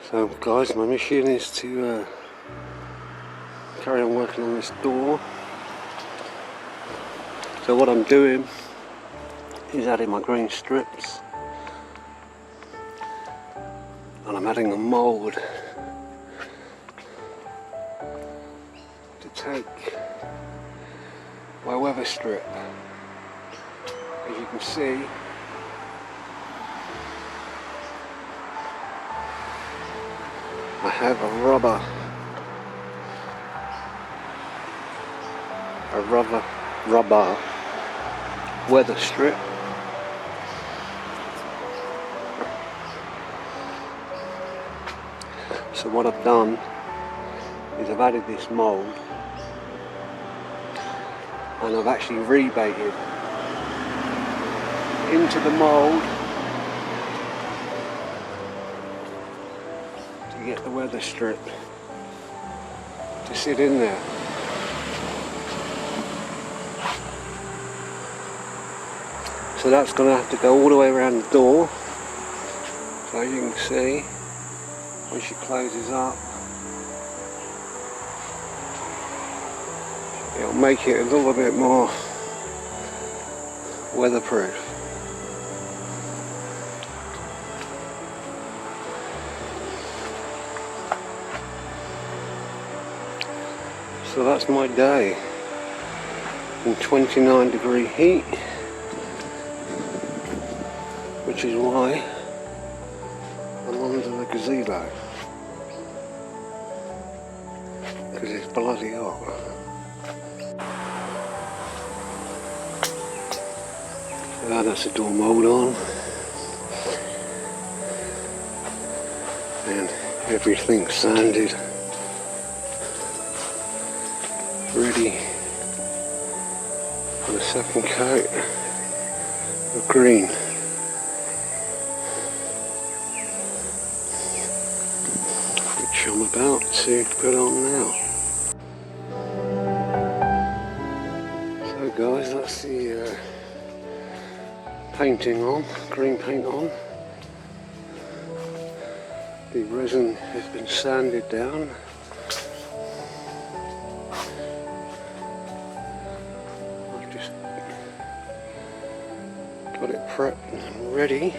So guys, my mission is to carry on working on this door. So what I'm doing is adding my green strips, and I'm adding a mould to take my weather strip. As you can see, I have a rubber weather strip. So what I've done is I've added this mould, and I've actually rebaited into the mould to get the weather strip to sit in there. So that's going to have to go all the way around the door. So as you can see, when she closes up, it'll make it a little bit more weatherproof. So that's my day in 29-degree heat, which is why I'm under the gazebo, because it's bloody hot. So that's the door mould on, and everything's sanded, ready for the second coat of green. Which I'm about to put on now. So guys, that's the painting on, green paint on. The resin has been sanded down. I've just got it prepped and ready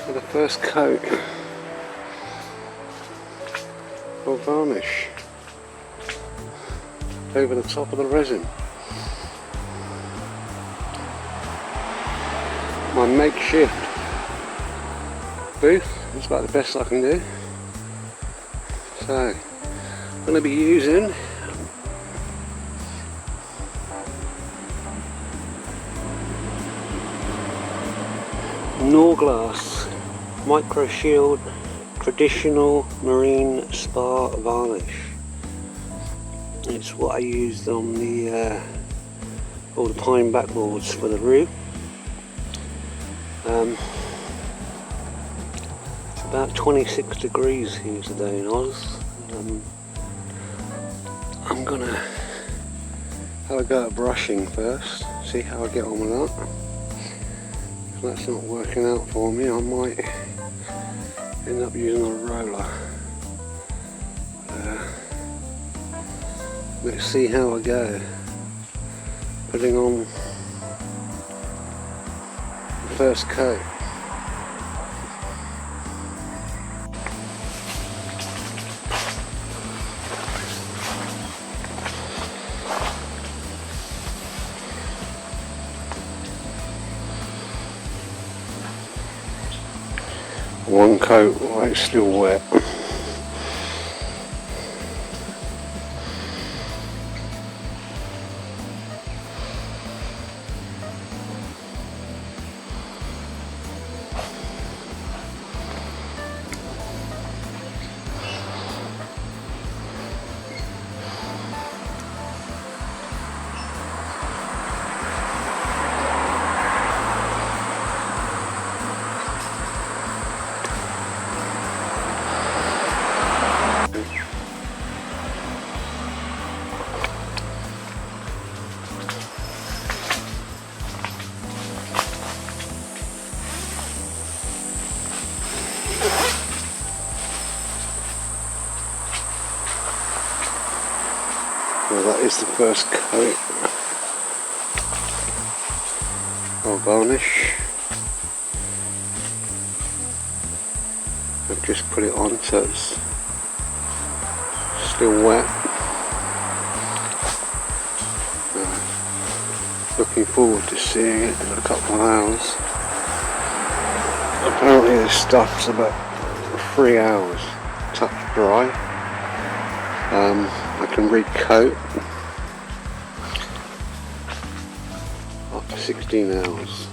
for the first coat of varnish over the top of the resin. My makeshift booth is about the best I can do. So I'm going to be using Norglass Micro Shield Traditional Marine Spar Varnish. It's what I used on the all the pine backboards for the roof. It's about 26 degrees here today in Oz. I'm gonna have a go at brushing first, see how I get on with that. If that's not working out for me, I might end up using a roller. Let's see how I go putting on the first coat. One coat while it's still wet. Well, that is the first coat of varnish. I've just put it on so it's still wet. Looking forward to seeing it in a couple of hours. Apparently this stuff's about 3 hours touch dry. I can recoat after 16 hours.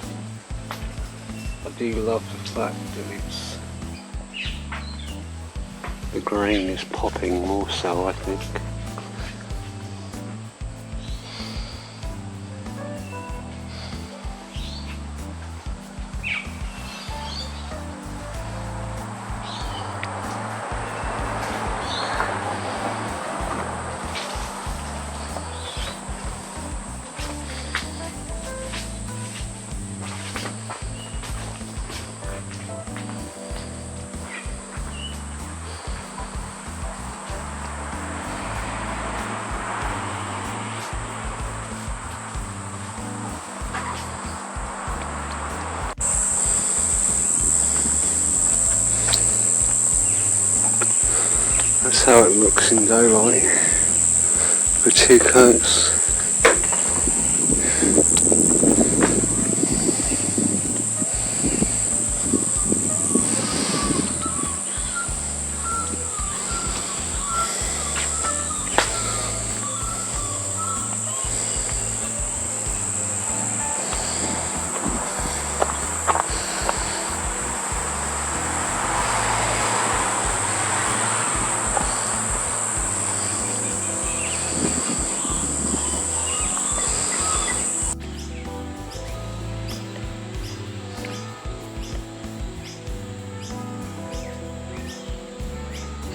I do love the fact that the grain is popping more so, I think. That's how it looks in daylight for 2 coats.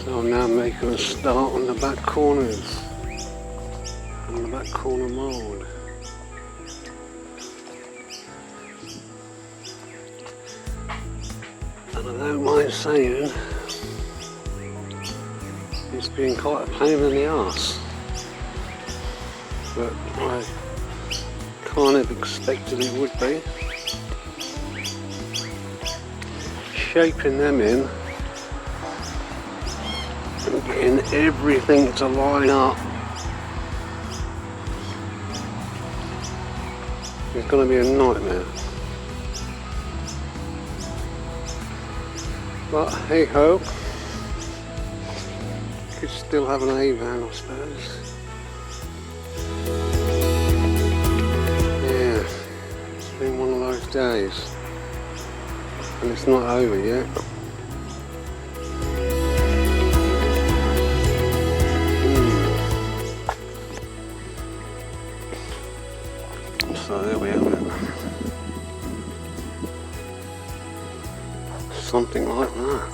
So I'm now making a start on the back corners, on the back corner mould. And I don't mind saying, it's been quite a pain in the arse, but I kind of expected it would be. Shaping them in and getting everything to line up is going to be a nightmare. But hey ho, could still have an A-van, I suppose. Yeah, it's been one of those days, and it's not over yet. So there we have it. Something like that.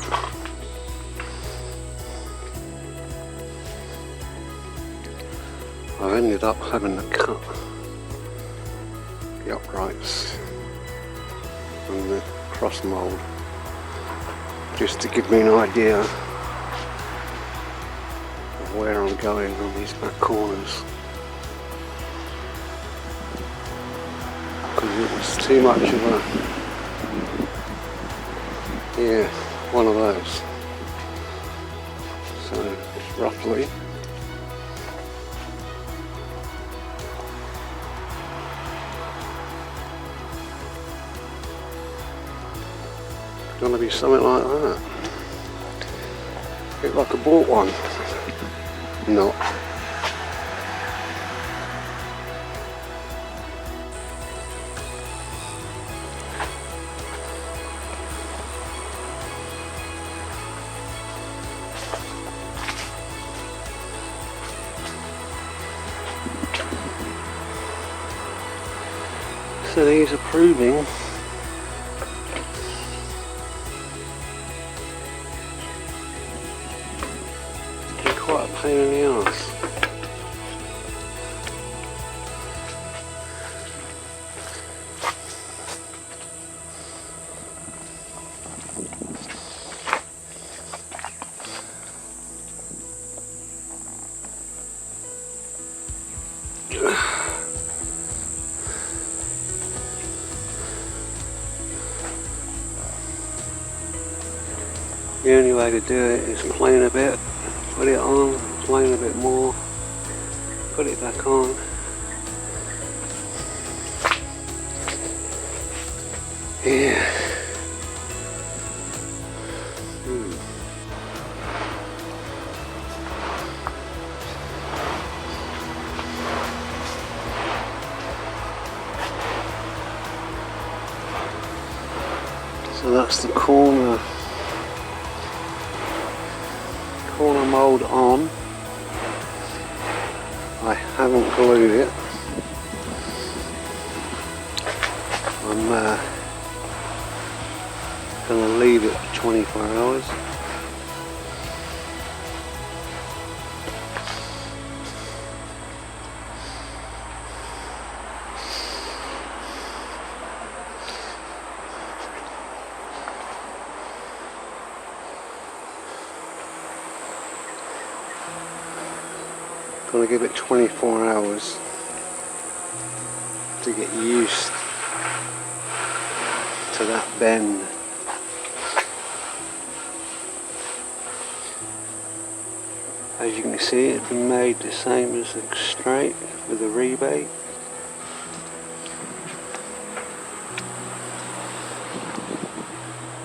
I've ended up having to cut the uprights and the cross mould just to give me an idea of where I'm going on these back corners. Because it was too much of one of those. So it's roughly gonna be something like that. A bit like I bought one. Not. So these are proving quite a pain in the arse. The only way to do it is plane a bit, put it on, plane a bit more, put it back on. Yeah. So that's the corner mould on. I haven't glued it. I'm going to leave it for 24 hours. Going to give it 24 hours to get used to that bend. As you can see, it's been made the same as the straight with a rebate.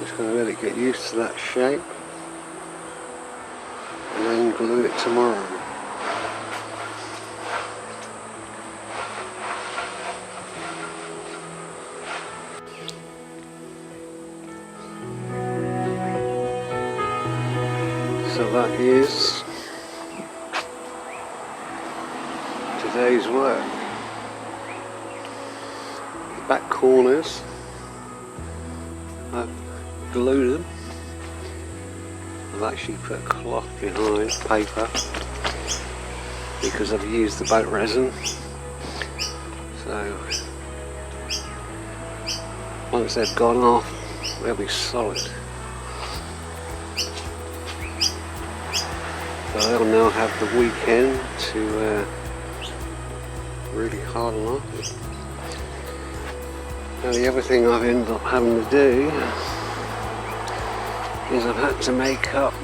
Just going to let it get used to that shape and then glue it tomorrow. So that is today's work. The back corners, I've glued them. I've actually put a cloth behind, paper, because I've used the boat resin. So once they've gone off, they'll be solid. So they'll now have the weekend to really harden up. Now the other thing I've ended up having to do is I've had to make up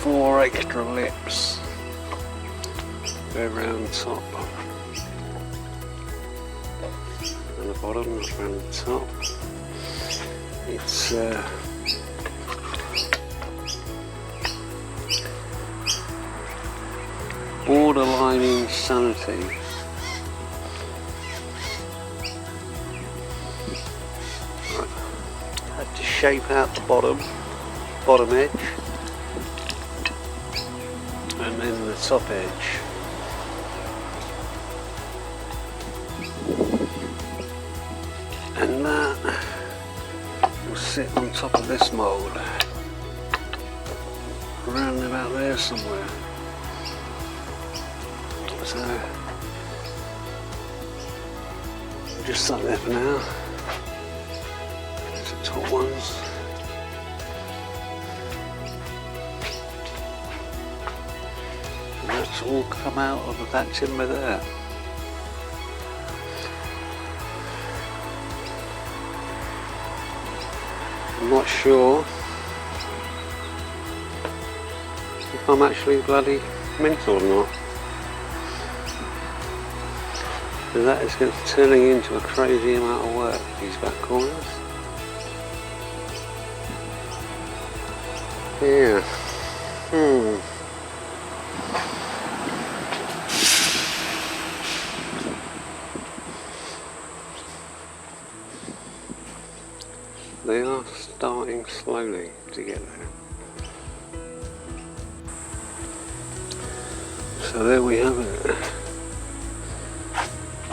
4 extra lips go around the top and the bottom, not around the top. It's borderline insanity. Had to shape out the bottom edge and then the top edge. And that will sit on top of this mould, around about there somewhere. So just stuck there for now. There's the top ones. And that's all come out of that timber there. I'm not sure if I'm actually bloody mental or not. So that is turning into a crazy amount of work, these back corners. Yeah. They are starting slowly to get there. So there we have it.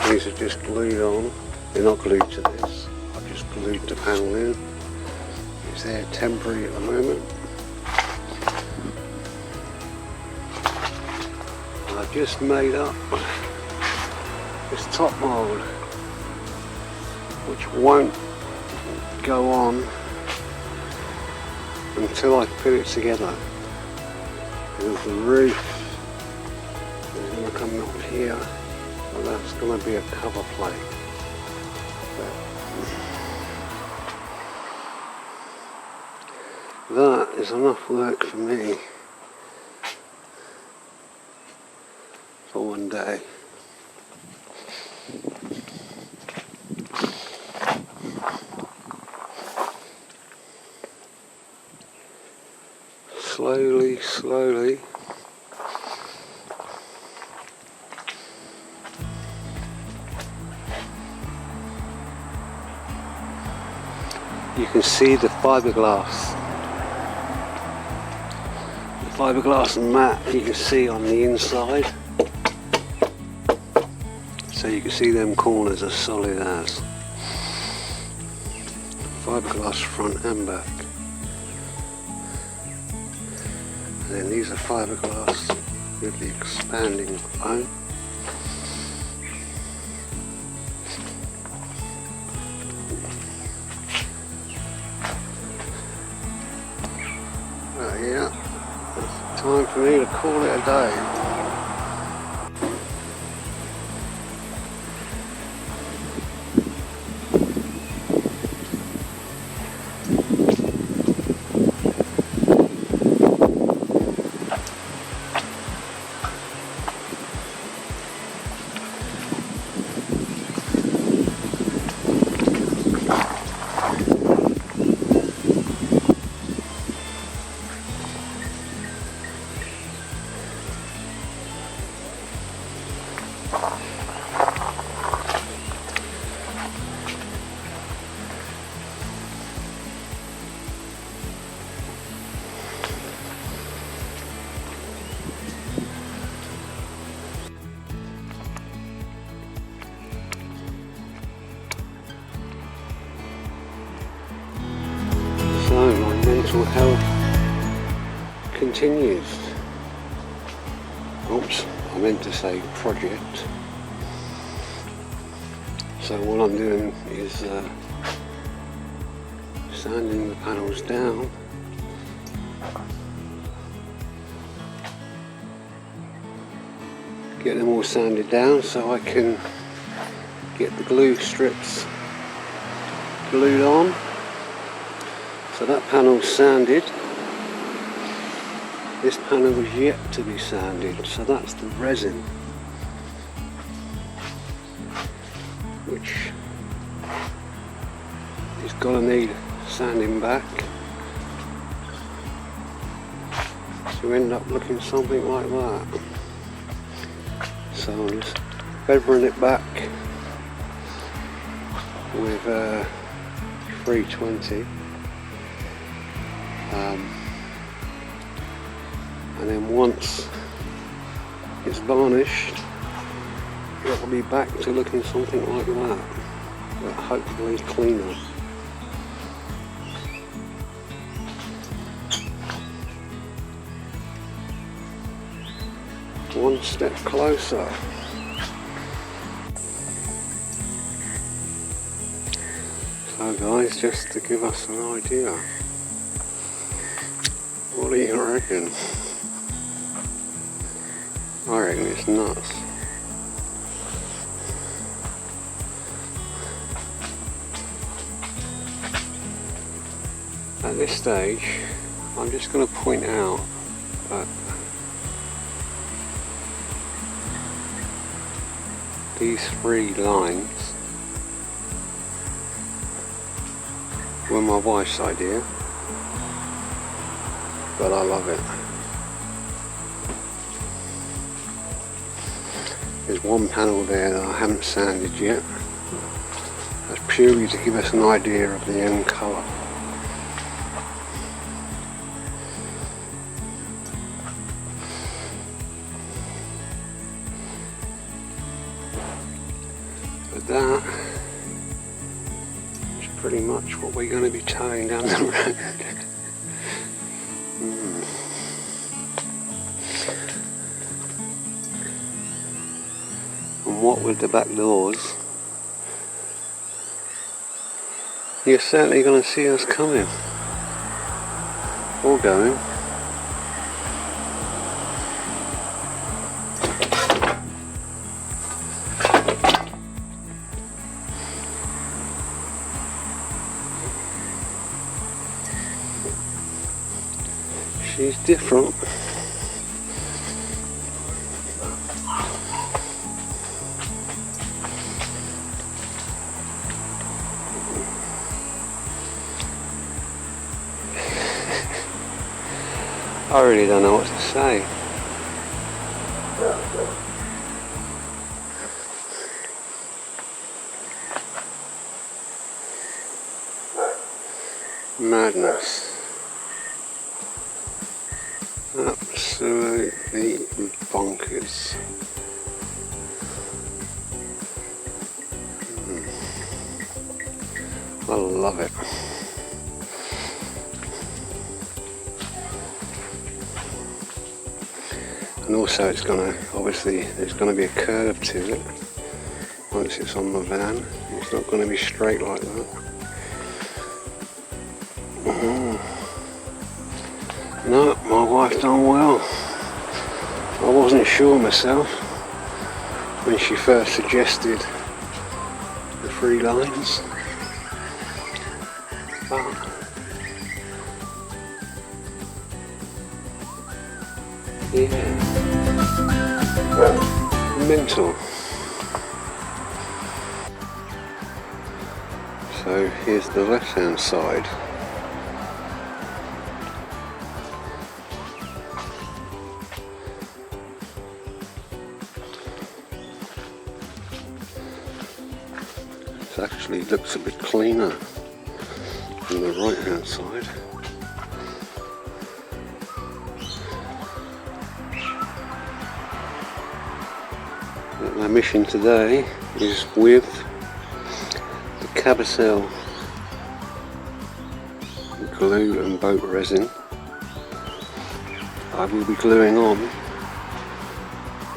These are just glued on. They're not glued to this. I've just glued the panel in. It's there temporary at the moment. I've just made up this top mould, which won't go on until I put it together. Because the roof is going to come up here So that's going to be a cover plate. That is enough work for me for one day. Slowly, slowly. You can see the fiberglass mat you can see on the inside. So you can see them corners are solid as. Fiberglass front and back. And then these are fiberglass with the expanding foam. Yeah, time for me to call it a day. Mental health continues. Oops, I meant to say project. So what I'm doing is sanding the panels down. Get them all sanded down so I can get the glue strips glued on. So that panel's sanded. This panel was yet to be sanded, so that's the resin, which is gonna need sanding back to end up looking something like that. So I'm just feathering it back with 320. And then once it's varnished, it'll be back to looking something like that, but hopefully cleaner. One step closer. So guys, just to give us an idea, what do you reckon? I reckon it's nuts. At this stage, I'm just going to point out that these three lines were my wife's idea, but I love it. There's one panel there that I haven't sanded yet. That's purely to give us an idea of the end colour. But that is pretty much what we're going to be towing down the road. And what with the back doors, you're certainly going to see us coming or going. She's different. I really don't know what to say. Madness. Absolutely bonkers. I love it. And also it's gonna, obviously there's gonna be a curve to it once it's on the van. It's not gonna be straight like that. No, my wife done well. I wasn't sure myself when she first suggested the 3 lines, but yeah, mental. So here's the left hand side. Actually looks a bit cleaner than the right hand side. My mission today is with the Cabasel glue and boat resin. I will be gluing on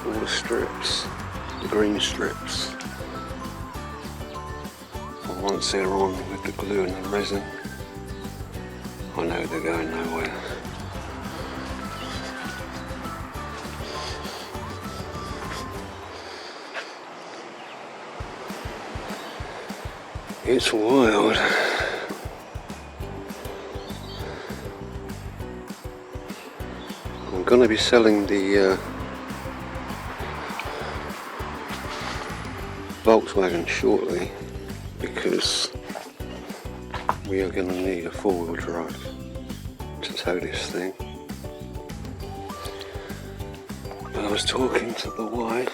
all the strips, the green strips. Once they're on with the glue and the resin, I know they're going nowhere. It's wild. I'm going to be selling the Volkswagen shortly, because we are going to need a 4-wheel drive to tow this thing. But I was talking to the wife,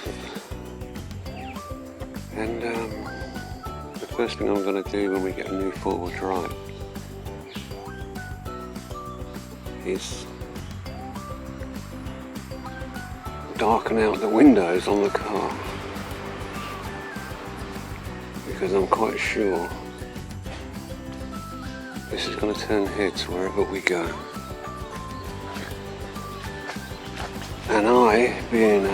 and the first thing I'm going to do when we get a new 4-wheel drive is darken out the windows on the car. Because I'm quite sure this is going to turn heads wherever we go. And I, being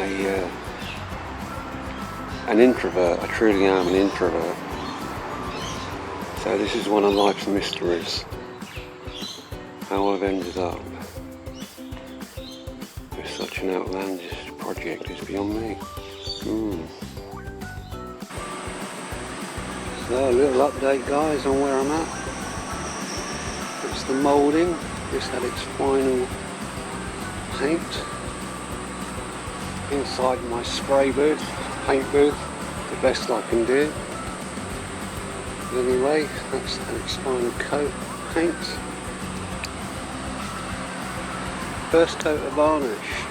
an introvert, I truly am an introvert, so this is one of life's mysteries. How I've ended up with such an outlandish project is beyond me. So a little update, guys, on where I'm at. It's the moulding, just had its final paint inside my spray booth, paint booth, the best I can do. Anyway, that's its final coat paint. First coat of varnish.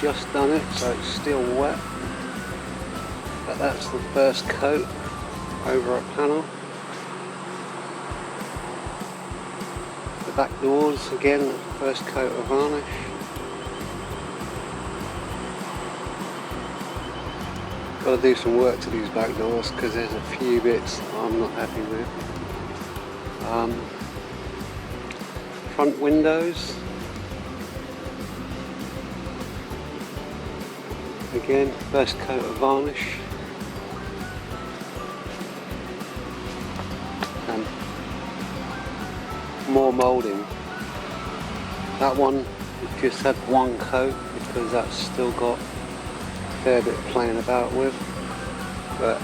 Just done it, so it's still wet, but that's the first coat over a panel. The back doors, again, first coat of varnish. Got to do some work to these back doors because there's a few bits I'm not happy with. Front windows. Again, first coat of varnish, and more moulding. That one just had one coat because that's still got a fair bit playing about with, but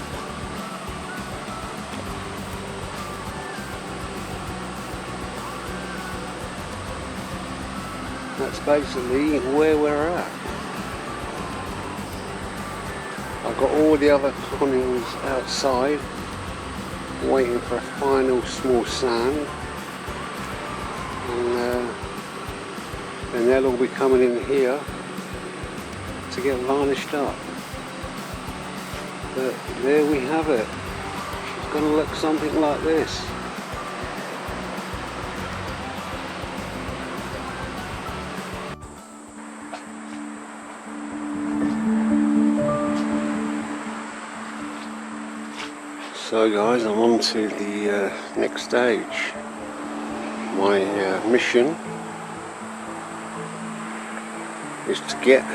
that's basically where we're at. I've got all the other tunnels outside waiting for a final small sand, and then they'll all be coming in here to get varnished up. But there we have it. It's going to look something like this. So guys, I'm on to the next stage. My mission is to get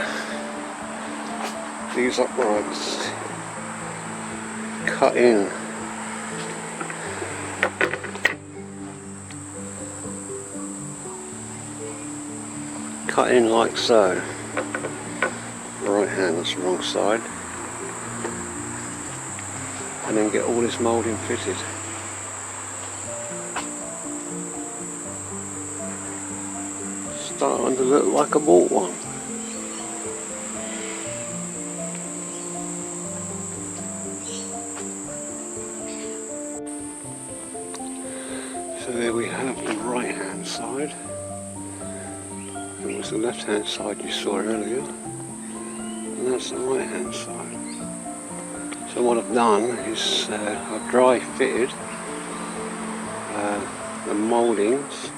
these uprights cut in. Cut in like so. Right hand, that's the wrong side. And then get all this moulding fitted. Starting to look like I bought one. So there we have the right hand side. It was the left hand side you saw earlier. And that's the right hand side. So what I've done is I've dry fitted the mouldings,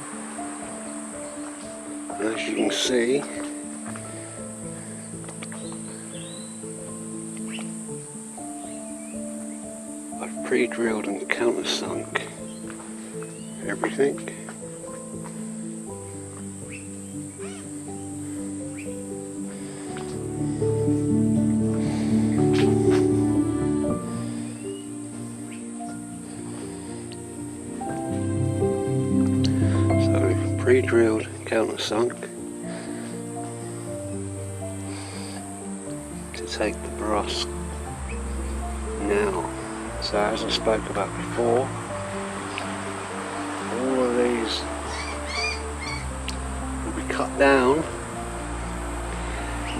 and as you can see I've pre-drilled and countersunk everything. Pre-drilled, countersunk to take the brass now. So as I spoke about before, all of these will be cut down,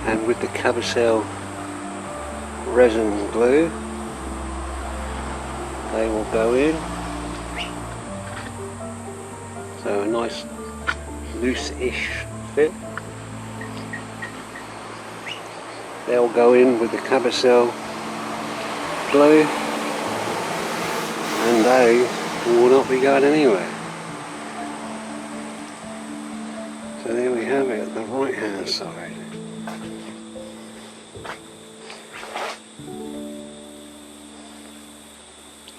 and with the cabossel resin glue they will go in. So a nice loose-ish fit. They'll go in with the cabossel glue, and they will not be going anywhere. So there we have it, the right hand side.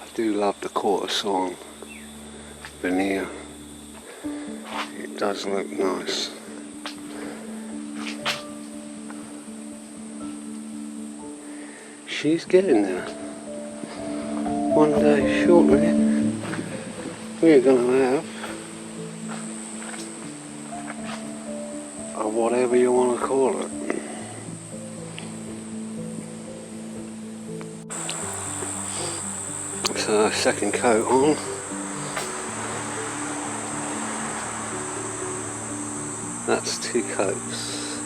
I do love the quarter sawn veneer. It does look nice. She's getting there. One day shortly we're going to have a whatever you want to call it. So second coat on. That's 2 coats.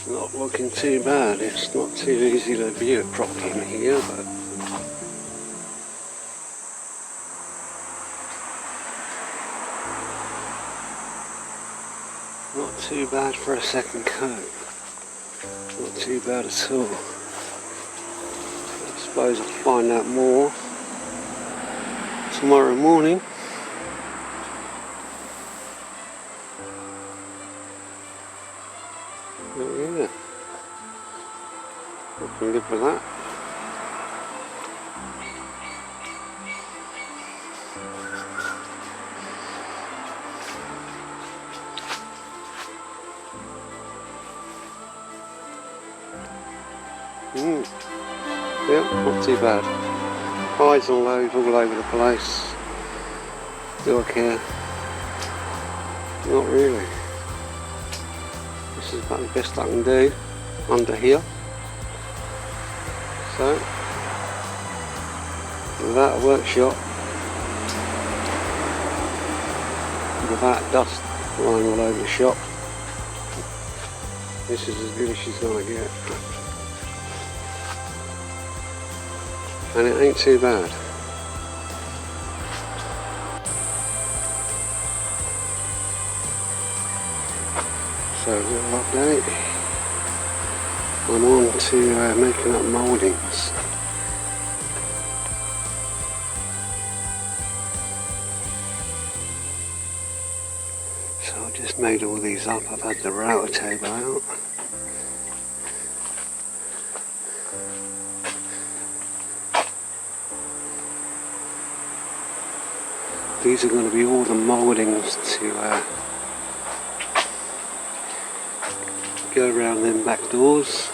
Not looking too bad. It's not too easy to view it properly in here, but not too bad for a second coat. Not too bad at all. I suppose I'll find out more tomorrow morning. But yeah, I can live with that. Yeah, not too bad. Highs and lows all over the place. Do I care? Not really. This is about the best I can do under here. So, without a workshop, without dust flying all over the shop. This is as good as she's gonna get. And it ain't too bad. So a little update. I'm on to making up mouldings. So I just made all these up. I've had the router table out. These are going to be all the mouldings to go around them back doors,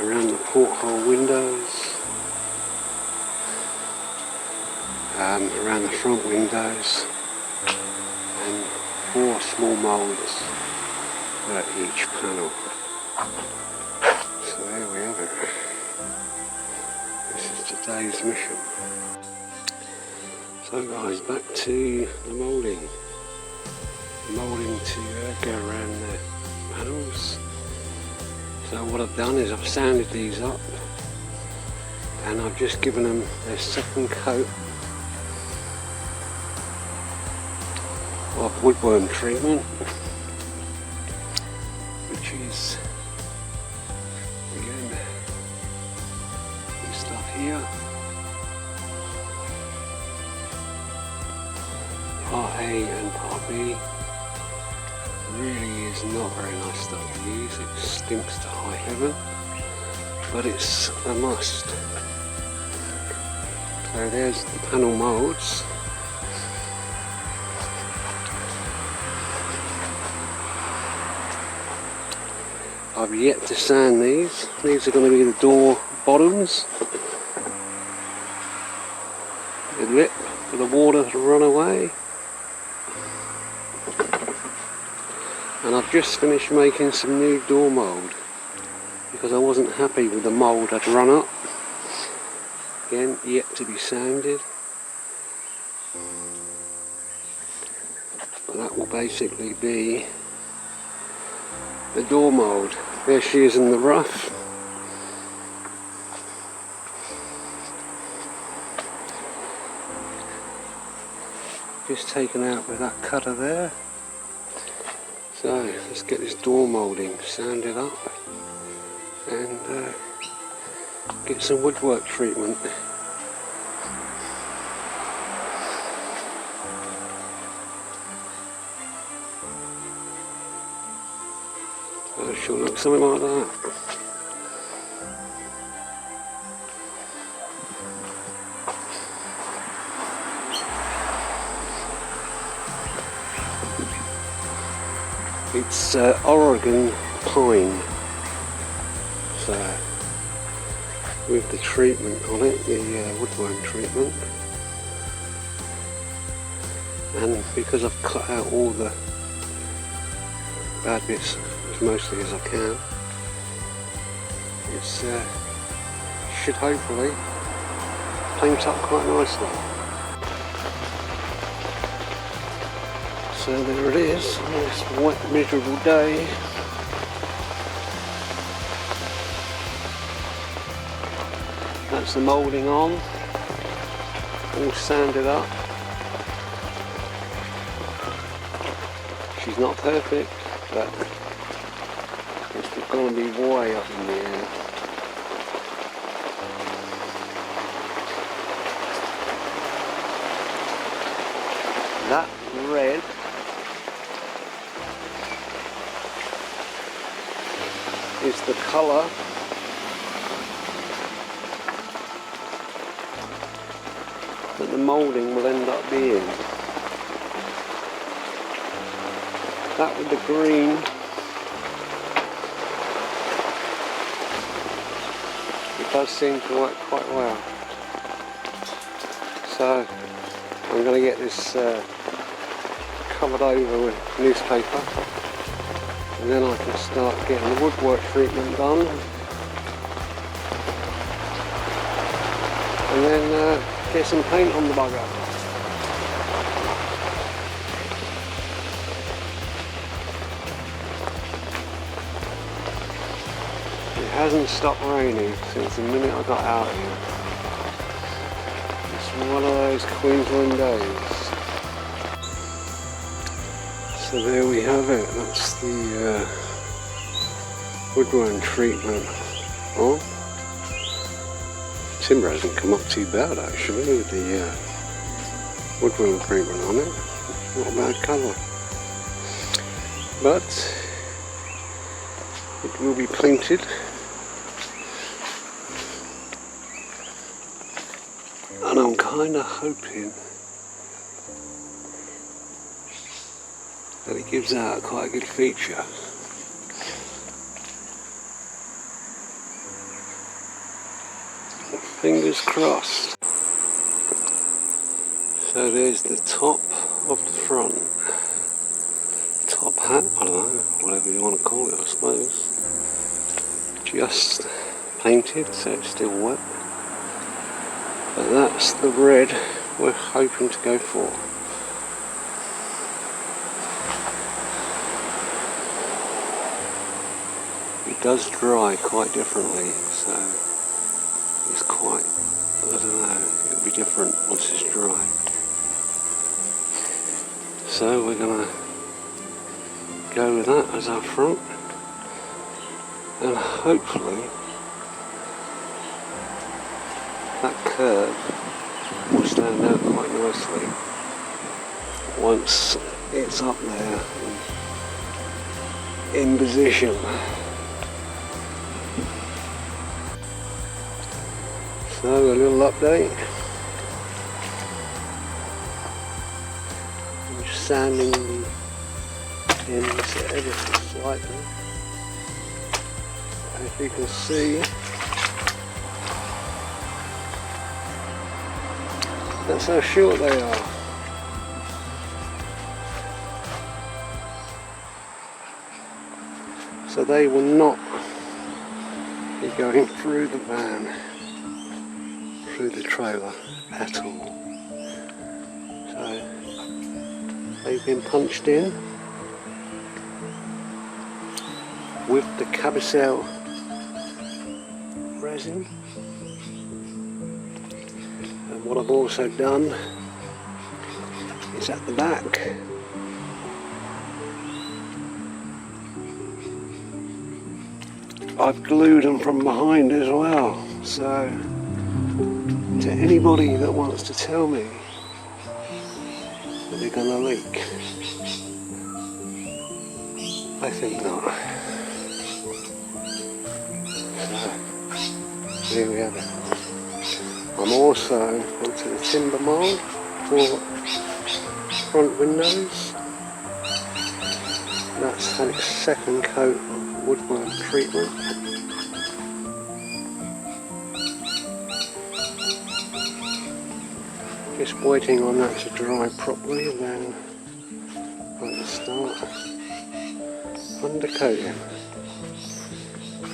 around the porthole windows, around the front windows, and 4 small moulds at each panel. So there we have it. This is today's mission. So guys, back to the moulding. Moulding to go around the panels. So what I've done is I've sanded these up and I've just given them their second coat of woodworm treatment, which is again this stuff here. Part A and Part B. Really is not very nice stuff to use. It stinks to high heaven, but it's a must. So there's the panel moulds. I've yet to sand these. These are going to be the door bottoms. The lip for the water to run away. And I've just finished making some new door mould because I wasn't happy with the mould I'd run up. Again, yet to be sanded. But that will basically be the door mould. There she is in the rough. Just taken out with that cutter there. So let's get this door moulding sanded up and get some woodwork treatment. So it should look something like that. It's Oregon pine, so with the treatment on it, the woodworm treatment, and because I've cut out all the bad bits as mostly as I can, it's should hopefully paint up quite nicely. So there it is, on this wet, miserable day. That's the moulding on, all sanded up. She's not perfect, but it's going to be way up in the air. That red is the colour that the moulding will end up being. That with the green it does seem to work quite well. So I'm going to get this covered over with newspaper, and then I can start getting the woodwork treatment done, and then get some paint on the bugger. hasn't stopped raining since the minute I got out here. It's one of those Queensland days. So there we have it. That's the woodworking treatment. Oh, timber hasn't come up too bad actually with the woodworking treatment on it. Not a bad colour. But it will be painted. And I'm kind of hoping that it gives out quite a good feature. Fingers crossed. So there's the top of the front. Top hat, I don't know, whatever you want to call it I suppose. Just painted, so it's still wet. But that's the red we're hoping to go for. It does dry quite differently, so it's quite, I don't know, it'll be different once it's dry. So we're going to go with that as our front, and hopefully that curve will stand out quite nicely once it's up there in position. So a little update. I'm just sanding the ends ever so slightly. As you can see, that's how short they are. So they will not be going through the van, through the trailer at all. So they've been punched in with the cabousel resin. And what I've also done is at the back I've glued them from behind as well. So to anybody that wants to tell me that they're going to leak, I think not. So here we have it. I'm also onto the timber mould for front windows. That's had its second coat of woodwork treatment. Just waiting on that to dry properly, and then I'm going to start undercoating.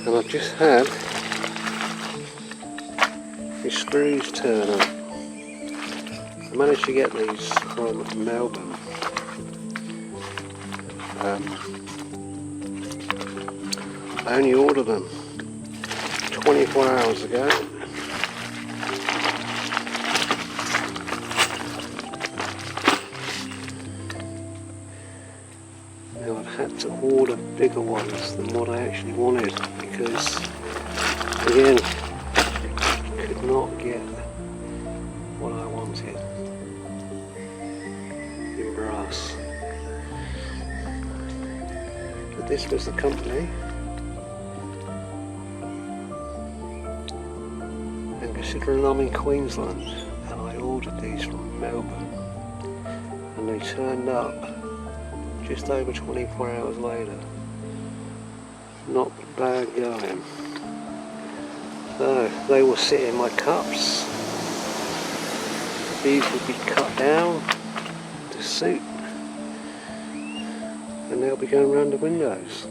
And I've just had these screws turn up. I managed to get these from Melbourne. I only ordered them 24 hours ago. Now I've had to order bigger ones than what I actually wanted because, again, I could not get what I wanted in brass. But this was the company, and considering I'm in Queensland and I ordered these from Melbourne and they turned up just over 24 hours later, not bad going. So they will sit in my cups. These will be cut down to suit, and they'll be going around the windows.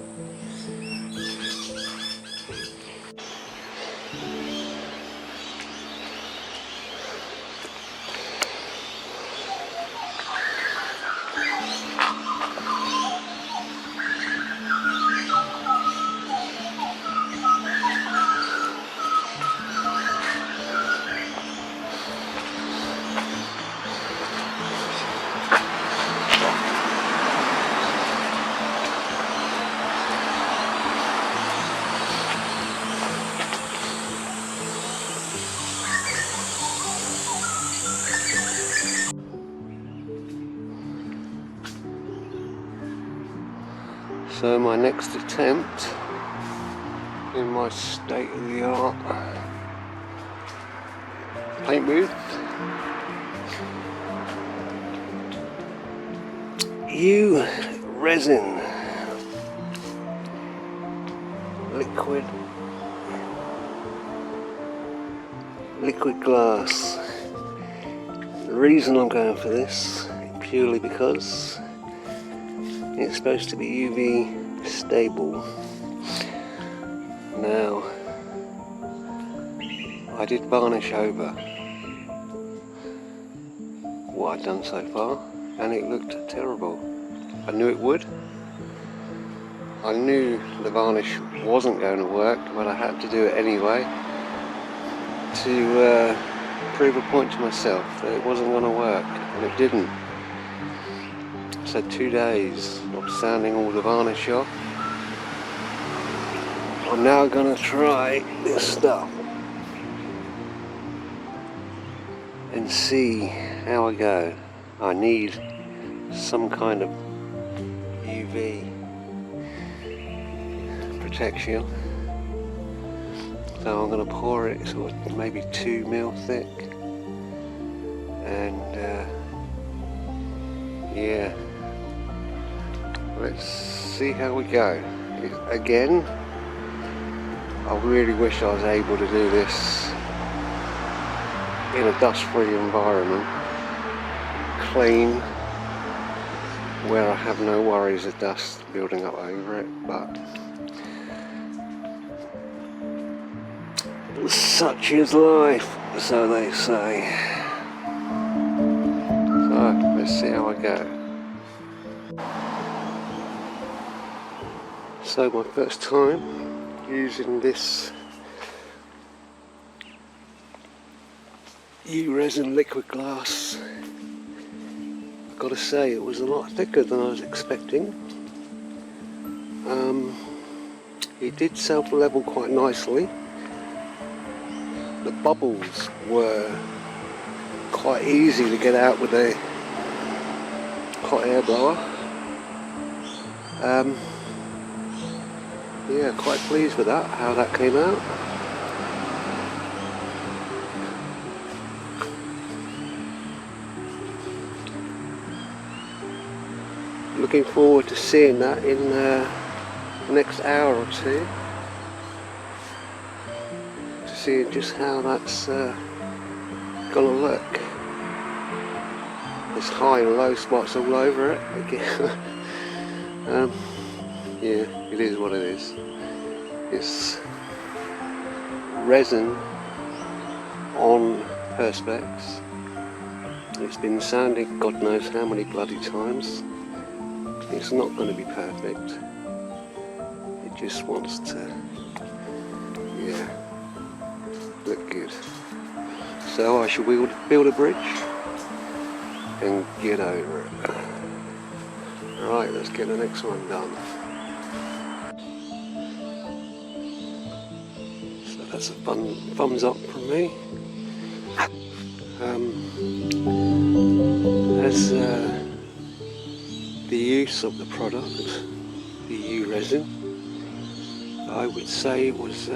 So my next attempt in my state-of-the-art paint booth. Resin, liquid glass. The reason I'm going for this purely because it's supposed to be UV stable. Now, I did varnish over what I'd done so far and it looked terrible. I knew it would. I knew the varnish wasn't going to work, but I had to do it anyway to prove a point to myself that it wasn't going to work, and it didn't. So 2 days of sanding all the varnish off. I'm now going to try this stuff and see how I go. I need some kind of UV protection, so I'm going to pour it sort of maybe 2 mil thick, and yeah, let's see how we go. Again, I really wish I was able to do this in a dust-free environment, clean, where I have no worries of dust building up over it, but such is life, so they say. So let's see how I go. So my first time using this resin liquid glass, I've got to say it was a lot thicker than I was expecting. It did self-level quite nicely. The bubbles were quite easy to get out with a hot air blower. Yeah, quite pleased with that, how that came out. Looking forward to seeing that in the next hour or two, to see just how that's gonna look. There's high and low spots all over it again. Yeah, it is what it is. It's resin on perspex. It's been sanded God knows how many bloody times. It's not going to be perfect. It just wants to, yeah, look good. So I shall build a bridge and get over it. Right, let's get the next one done. So that's a thumbs up from me. As the use of the product, the U-resin, I would say it was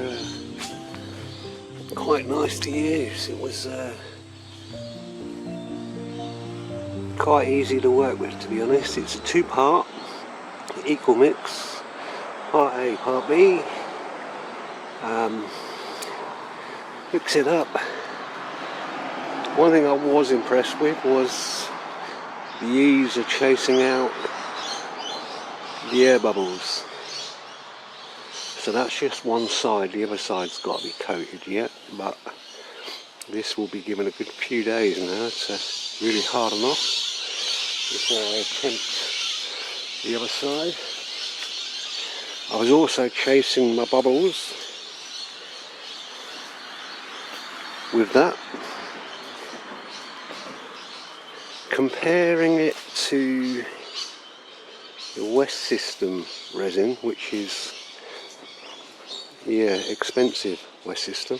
quite nice to use. It was quite easy to work with, to be honest. It's a 2-part equal mix, part A, part B. Mix it up. One thing I was impressed with was the ease of chasing out the air bubbles. So that's just one side, the other side's got to be coated yet, but this will be given a good few days now to really harden off before I attempt the other side. I was also chasing my bubbles with that, comparing it to the West System resin, which is, yeah, expensive. West System,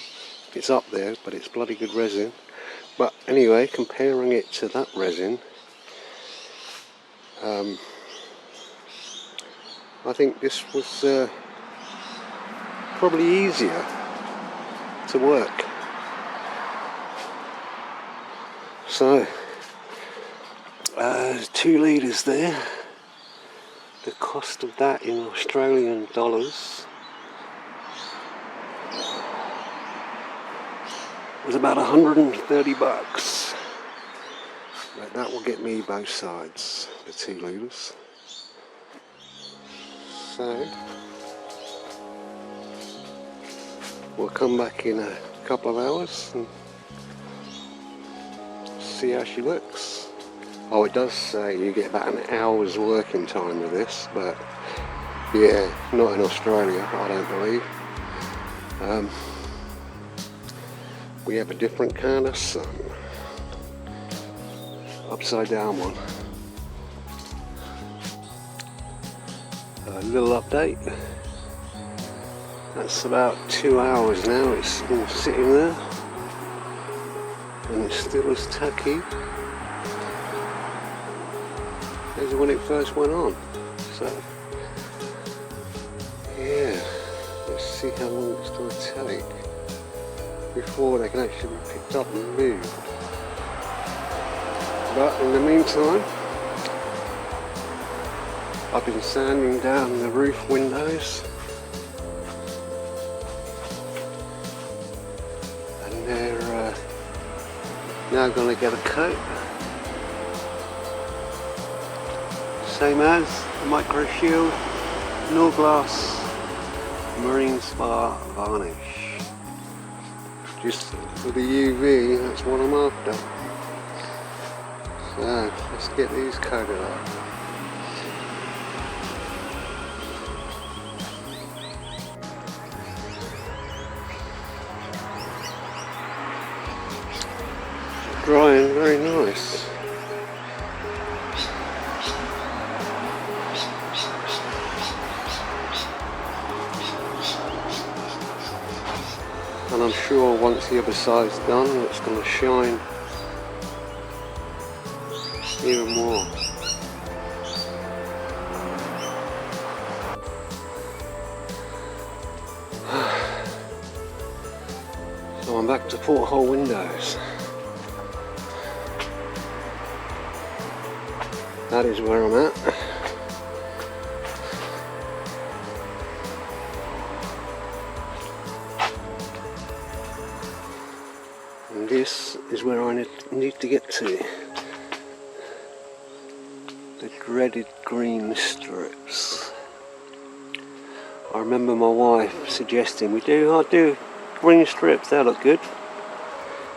it's up there, but it's bloody good resin. But anyway, comparing it to that resin, I think this was probably easier to work. So 2 litres there. The cost of that in Australian dollars was about 130 bucks. But that will get me both sides, the 2 litres. So we'll come back in a couple of hours and see how she looks. Oh, it does say you get about an hour's working time with this, but yeah, not in Australia, I don't believe. We have a different kind of sun. Upside down one. A little update. That's about 2 hours now it's been sitting there. And it's still as tacky as when it first went on. So yeah, let's see how long it's going to take before they can actually be picked up and moved. But in the meantime, I've been sanding down the roof windows, and they're now going to get a coat. Same as the Micro Shield No Glass Marine Spa Varnish. Just for the UV, that's what I'm after. So let's get these coated up. Drying very nice. And I'm sure once the other side's done, it's going to shine even more. So I'm back to porthole windows. That is where I'm at. And this is where I need to get to. The dreaded green strips. I remember my wife suggesting I do green strips, they look good.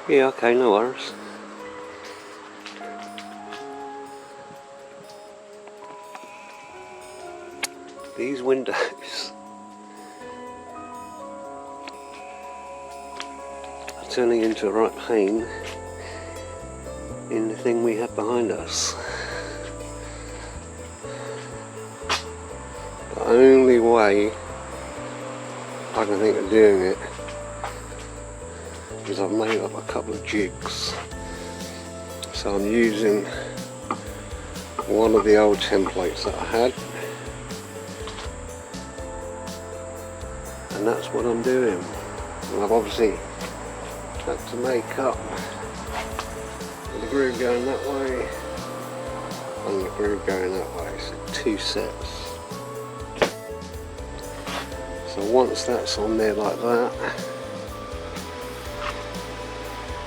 Yeah, okay, no worries. These windows are turning into a right pain in the thing we have behind us. The only way I can think of doing it is I've made up a couple of jigs. So I'm using one of the old templates that I had, and that's what I'm doing. And I've obviously had to make up the groove going that way and the groove going that way, so 2 sets. So once that's on there like that,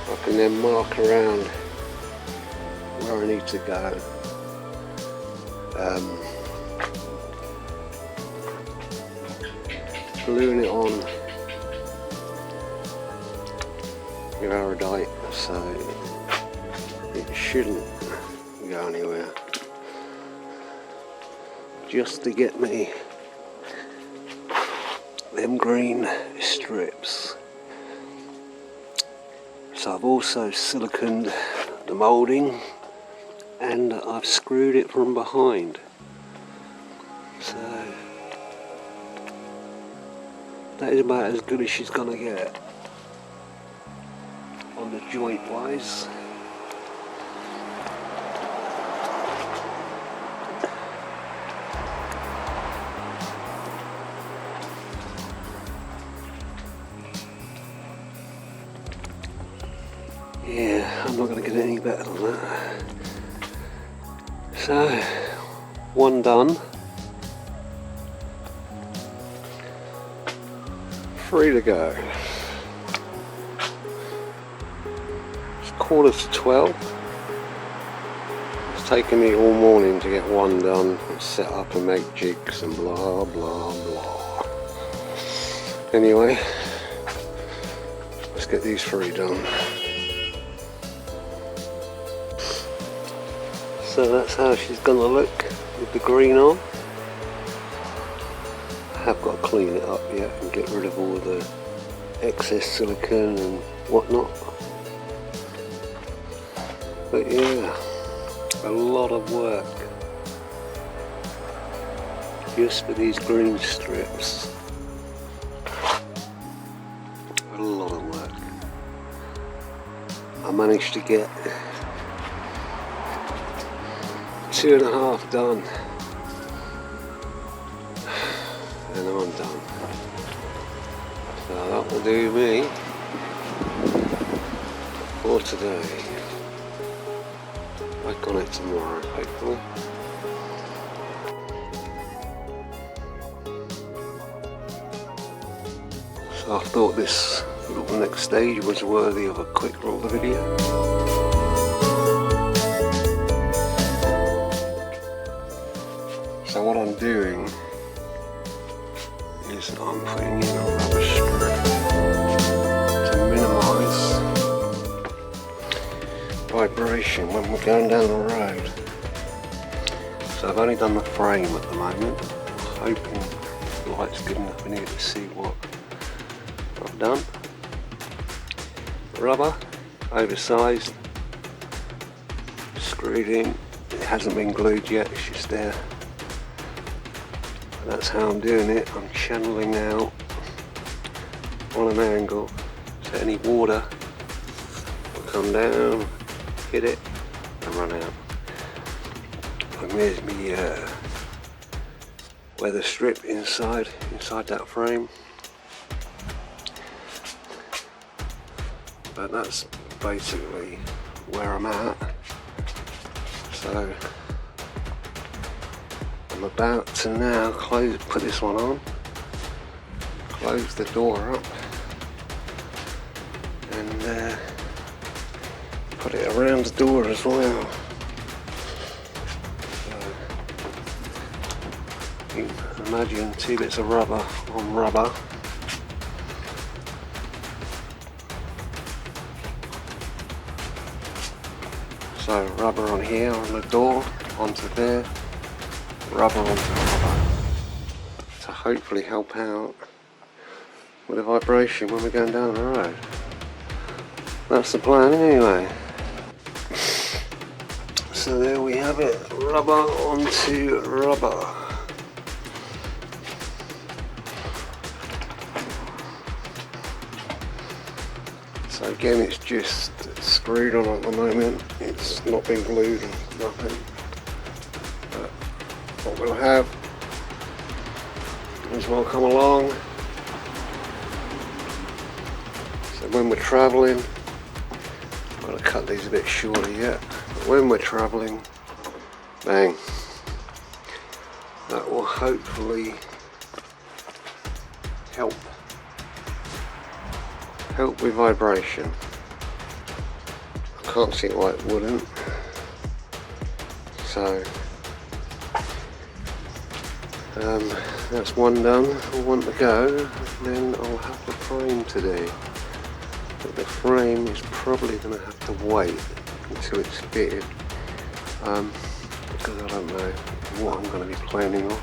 I can then mark around where I need to go. Gluing it on with iridite, so it shouldn't go anywhere. Just to get me them green strips. So I've also siliconed the moulding and I've screwed it from behind. So that is about as good as she's gonna get on the joint wise. better than that. So, one done. 3 to go. It's 11:45. It's taken me all morning to get one done and set up and make jigs and blah blah blah. Anyway, let's get these 3 done. So that's how she's gonna look with the green on. I have got to clean it up yet and get rid of all the excess silicone and whatnot. But yeah, a lot of work just for these green strips. A lot of work. I managed to get 2.5 done, and I'm done. So that will do me for today. Back on it tomorrow, hopefully. So I thought this little next stage was worthy of a quick roller video. So what I'm doing is I'm putting in a rubber strip to minimise vibration when we're going down the road. So I've only done the frame at the moment, hoping the light's good enough in here to see what I've done. Rubber, oversized, screwed in. It hasn't been glued yet, it's just there. That's how I'm doing it. I'm channeling out on an angle so any water will come down, hit it and run out. And there's me weather strip inside that frame. But that's basically where I'm at. So I'm about to now put this one on, close the door up, and put it around the door as well. So you can imagine 2 bits of rubber on rubber. So rubber on here on the door, onto there. Rubber onto rubber to hopefully help out with the vibration when we're going down the road. That's the plan anyway. So there we have it, rubber onto rubber. So again, it's just screwed on at the moment, it's not been glued or nothing. What we'll have is we'll come along, so when we're travelling, I'm going to cut these a bit shorter yet, but when we're travelling, bang, that will hopefully help with vibration. I can't see why it wouldn't, so that's one done, one to go, then I'll have the frame to do. But the frame is probably going to have to wait until it's fitted, because I don't know what I'm going to be planning on.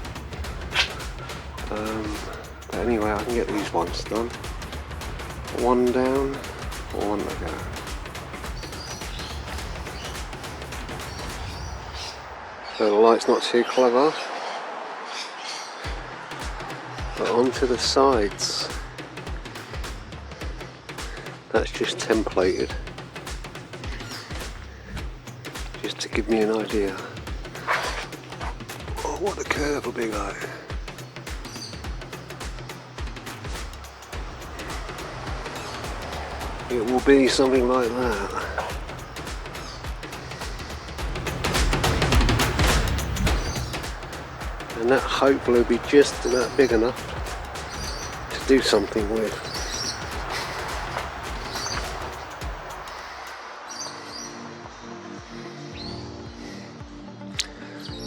But anyway, I can get these ones done. One down, or one to go. So the light's not too clever. But onto the sides, that's just templated, just to give me an idea of what the curve will be like. It will be something like that. and that hopefully will be just about big enough to do something with.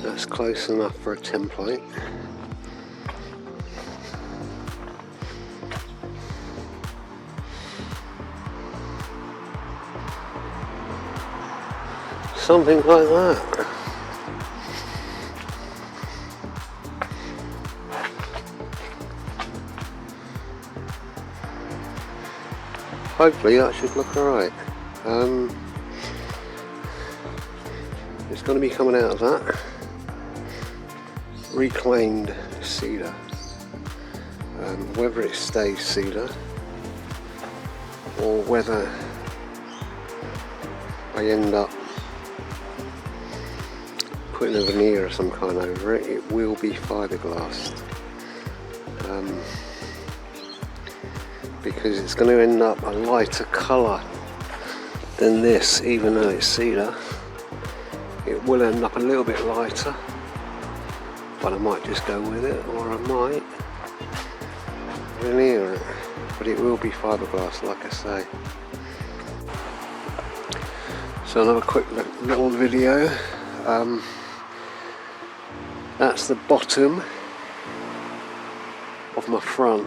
That's close enough for a template. Something like that. Hopefully that should look alright. It's going to be coming out of that reclaimed cedar. Whether it stays cedar or whether I end up putting a veneer of some kind over it, it will be fiberglass. Because it's going to end up a lighter colour than this, even though it's cedar. It will end up a little bit lighter, but I might just go with it, or I might veneer it, but it will be fiberglass, like I say. So another quick little video. That's the bottom of my front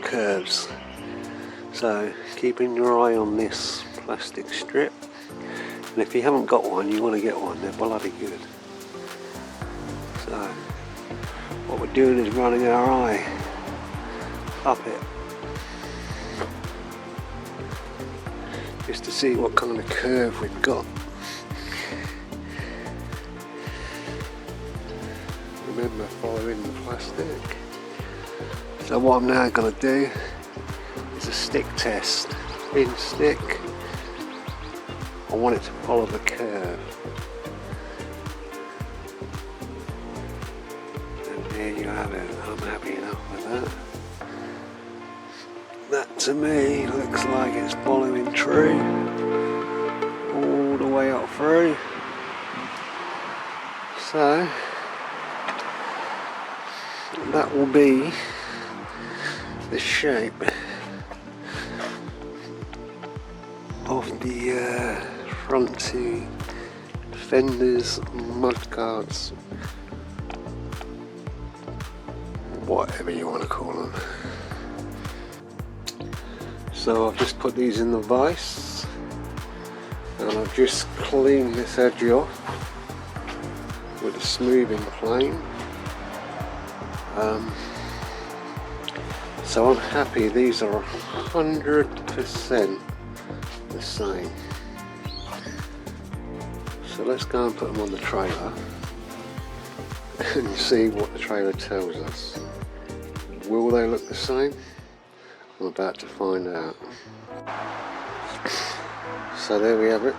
curves. So keeping your eye on this plastic strip, and if you haven't got one, you want to get one. They're bloody good. So what we're doing is running our eye up it just to see what kind of curve we've got. Remember, following the plastic. So what I'm now going to do is a stick test. In stick, I want it to follow the curve. And there you have it. I'm happy enough with that. That to me looks like it's following true all the way up through. So that will be the shape of the front two fenders, mudguards, whatever you want to call them. So I've just put these in the vise, and I've just cleaned this edge off with a smoothing plane. So I'm happy these are 100% the same. So let's go and put them on the trailer and see what the trailer tells us. Will they look the same? I'm about to find out. So there we have it.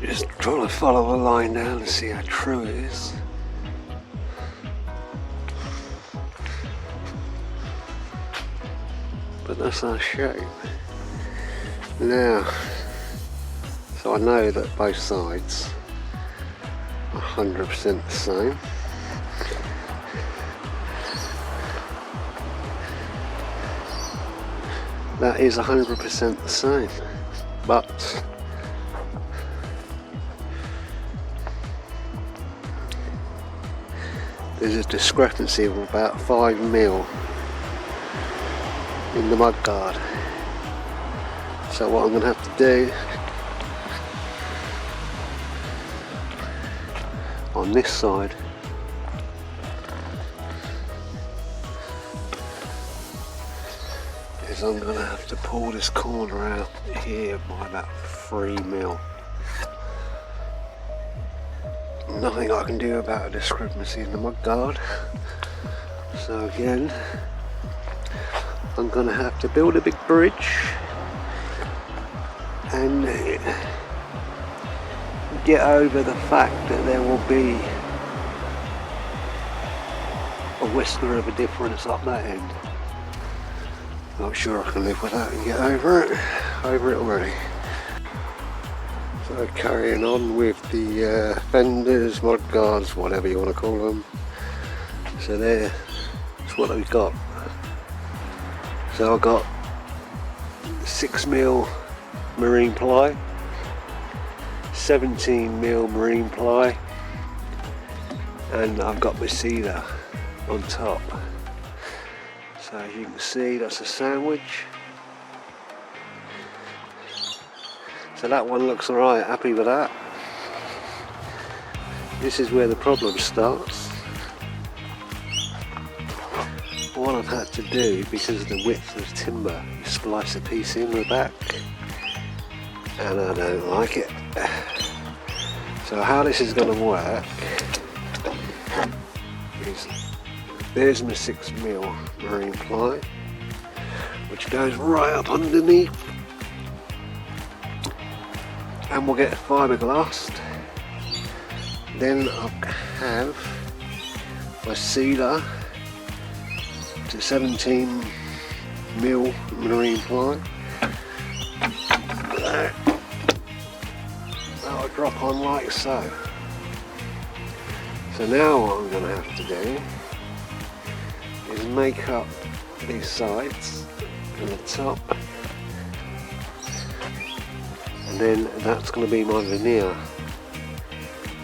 Just trying to follow the line down to see how true it is. But that's our shape. Now, so I know that both sides are 100% the same. That is 100% the same, but there's a discrepancy of about 5mm in the mudguard. So what I'm going to have to do on this side is I'm going to have to pull this corner out here by about 3mm. Nothing I can do about a discrepancy in the mudguard. So again, I'm going to have to build a big bridge and get over the fact that there will be a whisker of a difference up that end. Not sure I can live with that and get over it already. So carrying on with the fenders, mud guards, whatever you want to call them. So that's what we've got. So I've got 6mm marine ply, 17mm marine ply, and I've got my cedar on top. So as you can see, that's a sandwich. So that one looks alright, happy with that. This is where the problem starts. What I've had to do, because of the width of timber, is splice a piece in the back, and I don't like it. So how this is going to work is, there's my 6mm marine ply, which goes right up underneath, and we'll get fiberglass. Then I'll have my cedar to 17mm marine ply. That'll drop on like so. So now what I'm going to have to do is make up these sides and the top, and then that's going to be my veneer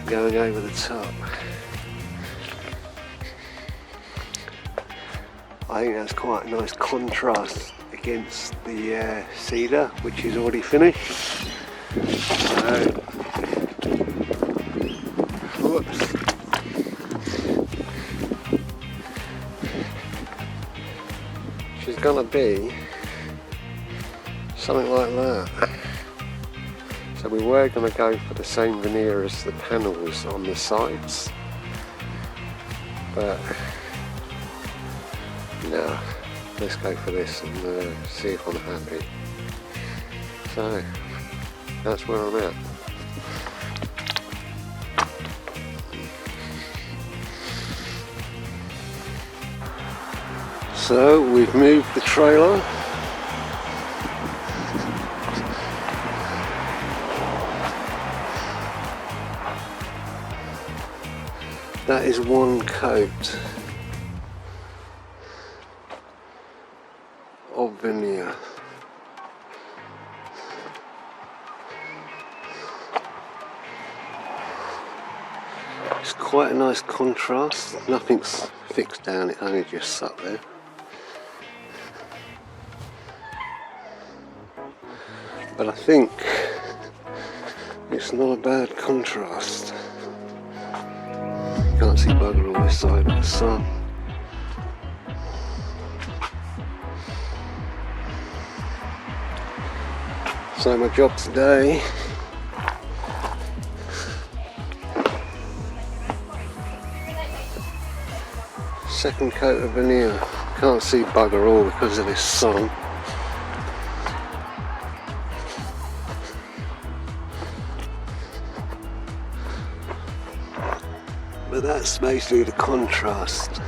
going over the top. I think that's quite a nice contrast against the cedar, which is already finished. So, whoops. She's gonna be something like that. So we were gonna go for the same veneer as the panels on the sides, but no, let's go for this and see if I'm happy. So that's where I'm at. So we've moved the trailer. That is one coat of veneer. It's quite a nice contrast. Nothing's fixed down, it only just sat there. But I think it's not a bad contrast. Can't see bugger on this side of the sun. So my job today second coat of veneer. Can't see bugger all because of this sun. But that's basically the contrast.